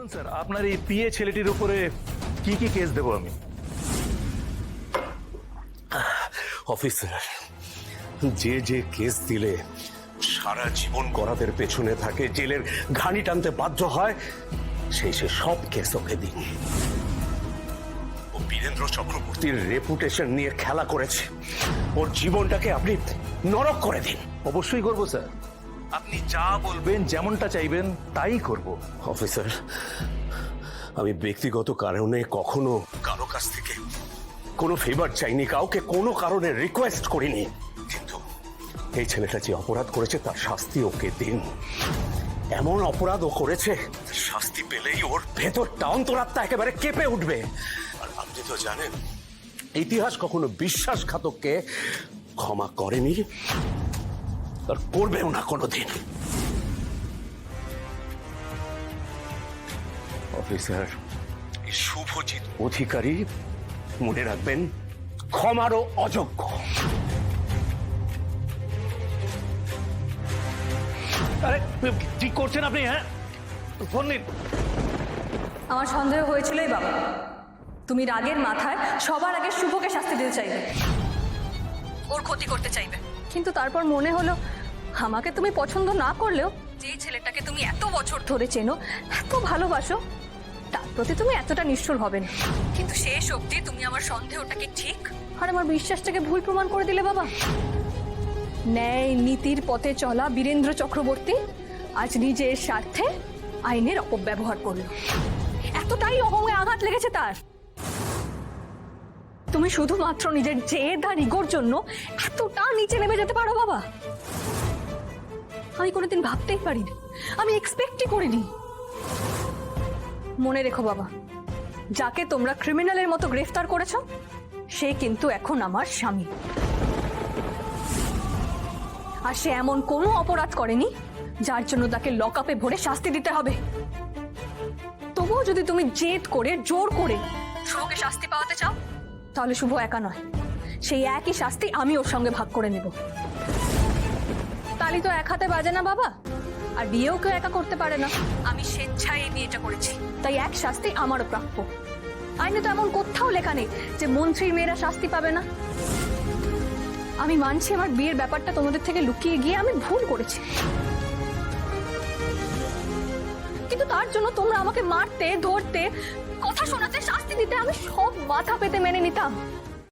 বলুন স্যার, আপনার এই পিএ ছেলেটির উপরে কি কি কেস দেবো আমি? অফিসার, যে যে কেস দিলে সারা জীবন করাদের পেছনে থাকে, জেলের ঘানি টানতে বাধ্য হয়, সেই সে সব কেস ওকে দিন। ও বীরেন্দ্র চক্রবর্তীর রেপুটেশন নিয়ে খেলা করেছে, ওর জীবনটাকে আপনি নরক করে দিন। অবশ্যই করবো স্যার, আপনি যা বলবেন, যেমনটা চাইবেন তাই করব। অফিসার, আমি ব্যক্তিগত কারণে কখনো কারো কাছ থেকে কোনো ফেভার চাইনি, কাউকে কোনো কারণে রিকোয়েস্ট করিনি, কিন্তু এই ছেলেটা যে অপরাধ করেছে তার শাস্তি ওকে দিন। এমন অপরাধ ও করেছে, শাস্তি পেলেই ওর ভেতরটা, অন্তরাত্মা একেবারে কেঁপে উঠবে। আর আপনি তো জানেন, ইতিহাস কখনো বিশ্বাসঘাতককে ক্ষমা করেনি আর করবেও না কোনোদিন। অফিসার, এই শুভজিৎ অধিকারী মনে রাখবেন, ক্ষমারও অযোগ্য। আরে ঠিক করছেন আপনি? হ্যাঁ, ফোন নিন। আমার সন্দেহ হয়েছিলই বাবা, তুমি রাগের মাথায় সবার আগে শুভকে শাস্তি দিতে চাইবে, ওর ক্ষতি করতে চাইবে। কিন্তু তারপর মনে হলো আমাকে তুমি পছন্দ না করলেও যেই ছেলেটাকে তুমি এত বছর ধরে চেনো, এত ভালোবাসো, তার প্রতি তুমি এতটা নিষ্ঠুর হবে না। কিন্তু শেষ অবধি তুমি আমার সন্দেহটাকে ঠিক আর আমার বিশ্বাসটাকে ভুল প্রমাণ করে দিলে বাবা। ন্যায় নীতির পথে চলা বীরেন্দ্র চক্রবর্তী আজ নিজের স্বার্থে আইনের অপব্যবহার করলো। এতটাই অহংয়ে আঘাত লেগেছে তার, তুমি শুধুমাত্র নিজের জেদ আর ইগোর জন্য এতটা নিচে নেমে যেতে পারো বাবা? আমি কোনোদিন ভাবতেই পারিনি, আমি এক্সপেক্টই করিনি। মনে রেখো বাবা, যাকে তোমরা ক্রিমিনালের মতো গ্রেফতার করেছো, সে কিন্তু এখন আমার স্বামী, আর সে এমন কোনো অপরাধ করেনি যার জন্য তাকে লকআপে ভরে শাস্তি দিতে হবে। তবুও যদি তুমি জেদ করে, জোর করে শুভকে শাস্তি পাওয়াতে চাও, তাহলে শুভ একা নয়, সেই একই শাস্তি আমি ওর সঙ্গে ভাগ করে নেব। তালি তো এক হাতে বাজে না বাবা, আর বিয়েও কেউ একা করতে পারে না। আমি স্বেচ্ছায় এই বিয়েটা করেছি, তাই এক শাস্তি আমারও প্রাপ্য। আইনে তো এমন কোথাও লেখা নেই যে মন্ত্রীর মেয়েরা শাস্তি পাবে না। আমি মানছি আমার বিয়ের ব্যাপারটা তোমাদের থেকে লুকিয়ে গিয়ে আমি ভুল করেছি, কিন্তু তার জন্য তোমরা আমাকে মারতে, ধরতে, কথা শোনাতে, শাস্তি দিতে আমি সব মাথা পেতে মেনে নিতাম।